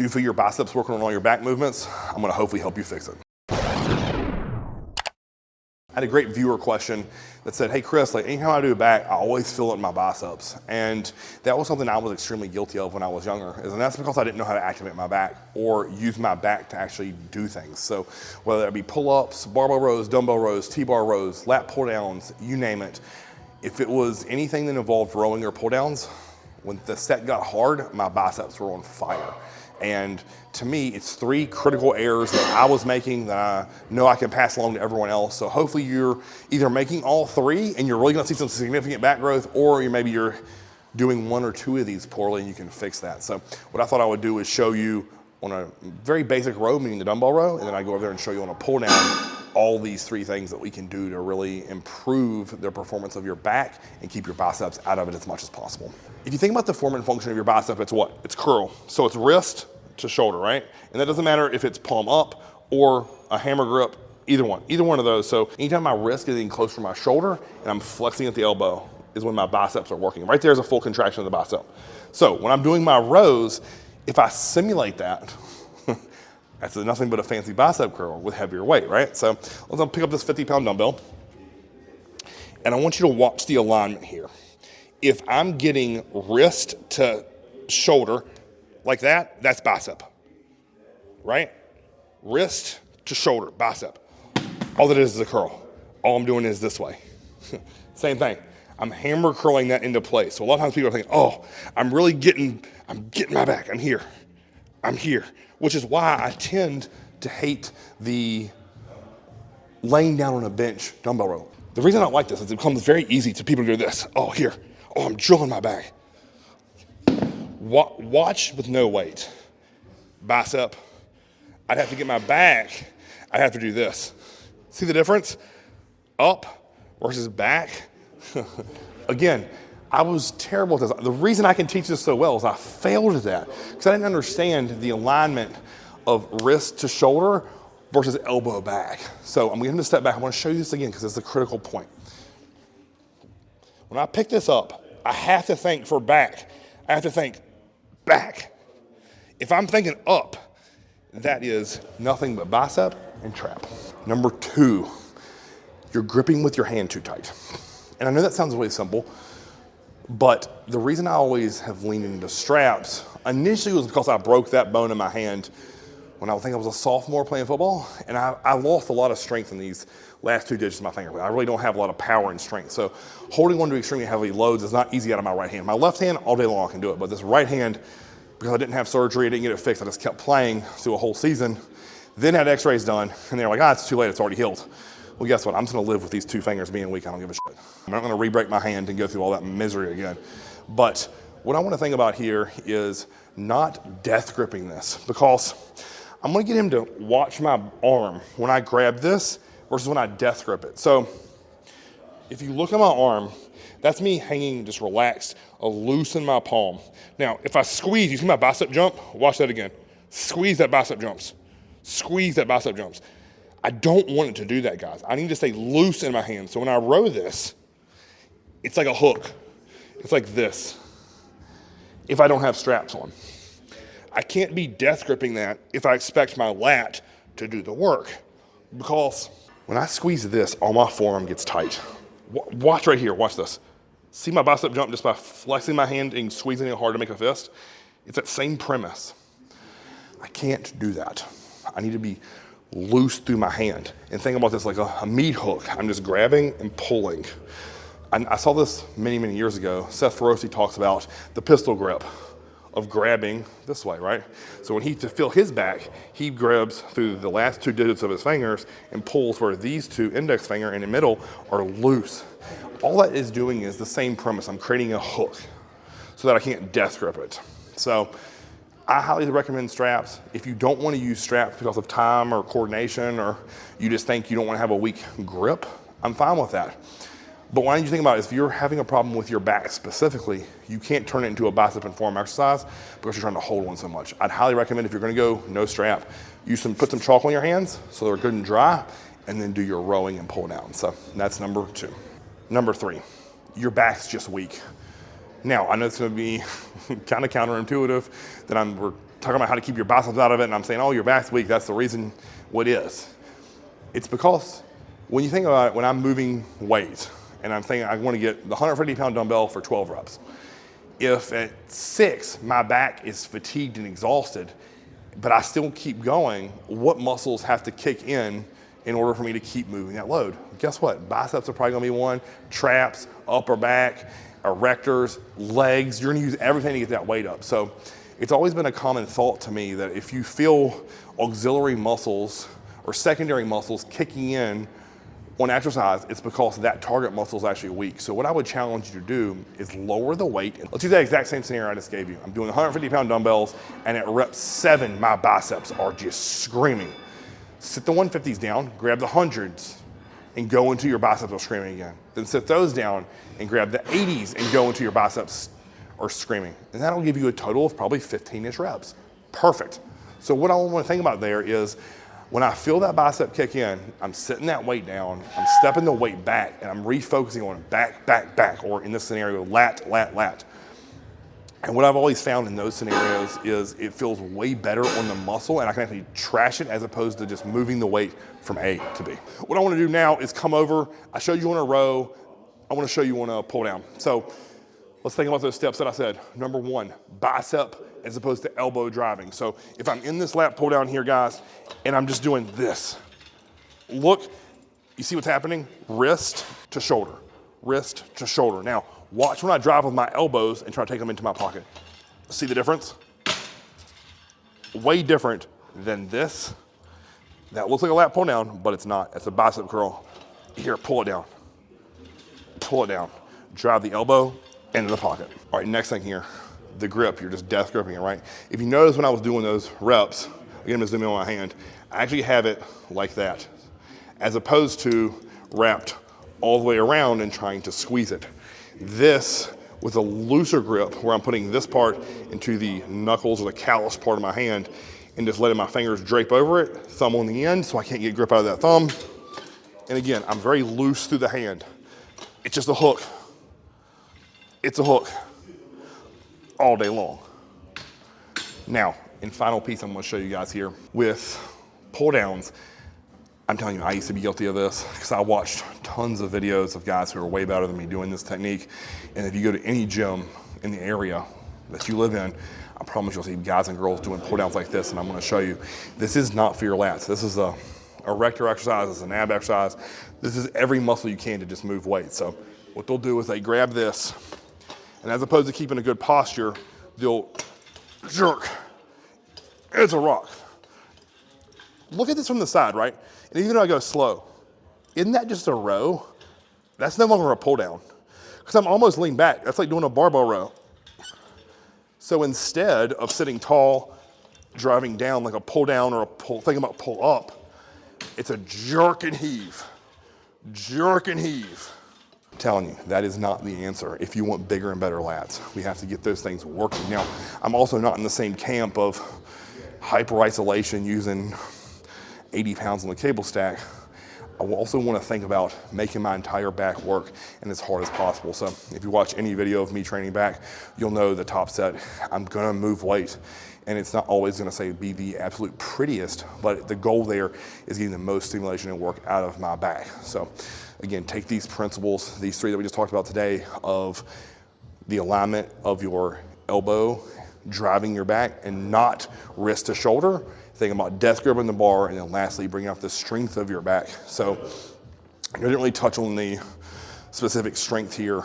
do for your biceps working on all your back movements, I'm gonna hopefully help you fix it. I had a great viewer question that said, hey Chris, like anytime I do back, I always feel it in my biceps. And that was something I was extremely guilty of when I was younger. And that's because I didn't know how to activate my back or use my back to actually do things. So whether it be pull-ups, barbell rows, dumbbell rows, T-bar rows, lat pull-downs, you name it. If it was anything that involved rowing or pull-downs, when the set got hard, my biceps were on fire. And to me, it's 3 critical errors that I was making that I know I can pass along to everyone else. So hopefully you're either making all 3 and you're really gonna see some significant back growth, or maybe you're doing 1 or 2 of these poorly and you can fix that. So what I thought I would do is show you on a very basic row, meaning the dumbbell row, and then I go over there and show you on a pull down all these 3 things that we can do to really improve the performance of your back and keep your biceps out of it as much as possible. If you think about the form and function of your bicep, it's what? It's curl. So it's wrist to shoulder, right? And that doesn't matter if it's palm up or a hammer grip, either one of those. So anytime my wrist is getting close to my shoulder and I'm flexing at the elbow is when my biceps are working. Right there's a full contraction of the bicep. So when I'm doing my rows, if I simulate that, that's nothing but a fancy bicep curl with heavier weight, right? So let's pick up this 50-pound dumbbell. And I want you to watch the alignment here. If I'm getting wrist to shoulder like that, that's bicep, right? Wrist to shoulder, bicep. All that is a curl. All I'm doing is this way. Same thing. I'm hammer curling that into place. So a lot of times people are thinking, oh, I'm getting my back, I'm here, which is why I tend to hate the laying down on a bench dumbbell row. The reason I don't like this is it becomes very easy to people to do this. Oh, here, oh, I'm drilling my back. Watch with no weight. Bicep, I'd have to get my back, I'd have to do this. See the difference? Up versus back. Again, I was terrible at this. The reason I can teach this so well is I failed at that because I didn't understand the alignment of wrist to shoulder versus elbow back. So I'm going to step back. I want to show you this again because it's a critical point. When I pick this up, I have to think for back. I have to think back. If I'm thinking up, that is nothing but bicep and trap. Number 2, you're gripping with your hand too tight. And I know that sounds really simple, but the reason I always have leaned into straps initially was because I broke that bone in my hand when I think I was a sophomore playing football, and I lost a lot of strength in these last 2 digits of my finger. I really don't have a lot of power and strength. So holding on to extremely heavy loads is not easy out of my right hand. My left hand, all day long I can do it, but this right hand, because I didn't have surgery, I didn't get it fixed, I just kept playing through a whole season, then had x-rays done, and they're like, it's too late, it's already healed. Well, guess what? I'm just gonna live with these 2 fingers being weak. I don't give a shit. I'm not gonna re-break my hand and go through all that misery again. But what I wanna think about here is not death gripping this, because I'm gonna get him to watch my arm when I grab this versus when I death grip it. So if you look at my arm, that's me hanging just relaxed, loose in my palm. Now, if I squeeze, you see my bicep jump? Watch that again. Squeeze that bicep jumps. Squeeze that bicep jumps. I don't want it to do that, guys. I need to stay loose in my hand. So when I row this, it's like a hook. It's like this, if I don't have straps on. I can't be death gripping that if I expect my lat to do the work, because when I squeeze this, all my forearm gets tight. Watch right here, watch this. See my bicep jump just by flexing my hand and squeezing it hard to make a fist? It's that same premise. I can't do that. I need to be loose through my hand. And think about this like a meat hook. I'm just grabbing and pulling. I saw this many, many years ago. Seth Feroce talks about the pistol grip of grabbing this way, right? So when to feel his back, he grabs through the last 2 digits of his fingers and pulls where these 2 index finger and the middle are loose. All that is doing is the same premise. I'm creating a hook so that I can't death grip it. So I highly recommend straps. If you don't want to use straps because of time or coordination, or you just think you don't want to have a weak grip, I'm fine with that. But why don't you think about it, if you're having a problem with your back specifically, you can't turn it into a bicep and forearm exercise because you're trying to hold on so much. I'd highly recommend, if you're gonna go no strap, put some chalk on your hands so they're good and dry, and then do your rowing and pull down. So that's number 2. Number 3, your back's just weak. Now, I know it's gonna be kind of counterintuitive that we're talking about how to keep your biceps out of it, and I'm saying, oh, your back's weak, that's the reason. What is? It's because when you think about it, when I'm moving weight, and I'm thinking I want to get the 150-pound dumbbell for 12 reps, if at 6, my back is fatigued and exhausted, but I still keep going, what muscles have to kick in order for me to keep moving that load? Guess what? Biceps are probably gonna be one, traps, upper back, erectors, legs. You're gonna use everything to get that weight up. So it's always been a common thought to me that if you feel auxiliary muscles or secondary muscles kicking in on exercise, it's because that target muscle is actually weak. So what I would challenge you to do is lower the weight. Let's use that exact same scenario I just gave you. I'm doing 150-pound dumbbells, and at rep 7, my biceps are just screaming. Sit the 150s down, grab the 100s, and go into your biceps are screaming again. Then sit those down and grab the 80s and go into your biceps are screaming. And that'll give you a total of probably 15-ish reps. Perfect. So what I want to think about there is when I feel that bicep kick in, I'm sitting that weight down, I'm stepping the weight back, and I'm refocusing on back, back, back, or in this scenario, lat, lat, lat. And what I've always found in those scenarios is it feels way better on the muscle, and I can actually trash it as opposed to just moving the weight from A to B. What I want to do now is come over. I showed you on a row. I want to show you on a pull down. So let's think about those steps that I said. Number 1, bicep as opposed to elbow driving. So if I'm in this lat pull down here, guys, and I'm just doing this, look, you see what's happening? Wrist to shoulder, wrist to shoulder. Now, watch when I drive with my elbows and try to take them into my pocket. See the difference? Way different than this. That looks like a lat pull down, but it's not. It's a bicep curl. Here, pull it down. Pull it down. Drive the elbow into the pocket. All right, next thing here, the grip. You're just death gripping it, right? If you notice when I was doing those reps, again, I'm gonna zoom in on my hand, I actually have it like that, as opposed to wrapped all the way around and trying to squeeze it. This, with a looser grip, where I'm putting this part into the knuckles or the callus part of my hand and just letting my fingers drape over it, thumb on the end so I can't get grip out of that thumb. And again, I'm very loose through the hand. It's just a hook. It's a hook all day long. Now, in final piece, I'm gonna show you guys here with pull downs. I'm telling you, I used to be guilty of this because I watched tons of videos of guys who are way better than me doing this technique. And if you go to any gym in the area that you live in, I promise you'll see guys and girls doing pull downs like this, and I'm gonna show you. This is not for your lats. This is a erector exercise, it's an ab exercise. This is every muscle you can to just move weight. So what they'll do is they grab this, and as opposed to keeping a good posture, they'll jerk. It's a rock. Look at this from the side, right? And even though I go slow, isn't that just a row? That's no longer a pull down, because I'm almost leaned back. That's like doing a barbell row. So instead of sitting tall, driving down like a pull down or a pull, think about pull up, it's a jerk and heave. Jerk and heave. I'm telling you, that is not the answer. If you want bigger and better lats, we have to get those things working. Now, I'm also not in the same camp of hyper isolation using 80 pounds on the cable stack. I also want to think about making my entire back work and as hard as possible. So if you watch any video of me training back, you'll know the top set, I'm gonna move weight. And it's not always gonna say be the absolute prettiest, but the goal there is getting the most stimulation and work out of my back. So again, take these principles, these 3 that we just talked about today, of the alignment of your elbow, driving your back, and not wrist to shoulder. Think about death gripping the bar, and then lastly, bringing out the strength of your back. So I didn't really touch on the specific strength here,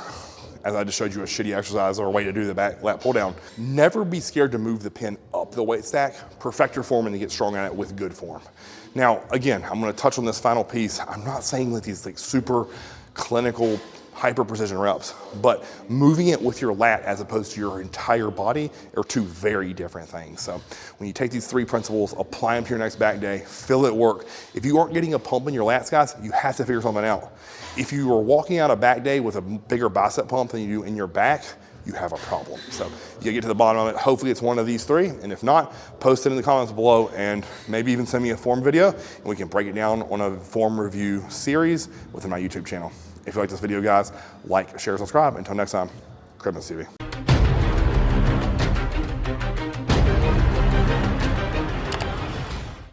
as I just showed you a shitty exercise or a way to do the back lat pull down. Never be scared to move the pin up the weight stack. Perfect your form and to get strong at it with good form. Now, again, I'm gonna touch on this final piece. I'm not saying like these like super clinical hyper precision reps, but moving it with your lat as opposed to your entire body are 2 very different things. So when you take these 3 principles, apply them to your next back day, feel it work. If you aren't getting a pump in your lats, guys, you have to figure something out. If you are walking out a back day with a bigger bicep pump than you do in your back, you have a problem. So you get to the bottom of it. Hopefully it's one of these 3. And if not, post it in the comments below and maybe even send me a form video and we can break it down on a form review series within my YouTube channel. If you like this video, guys, like, share, subscribe. Until next time, Cribness TV.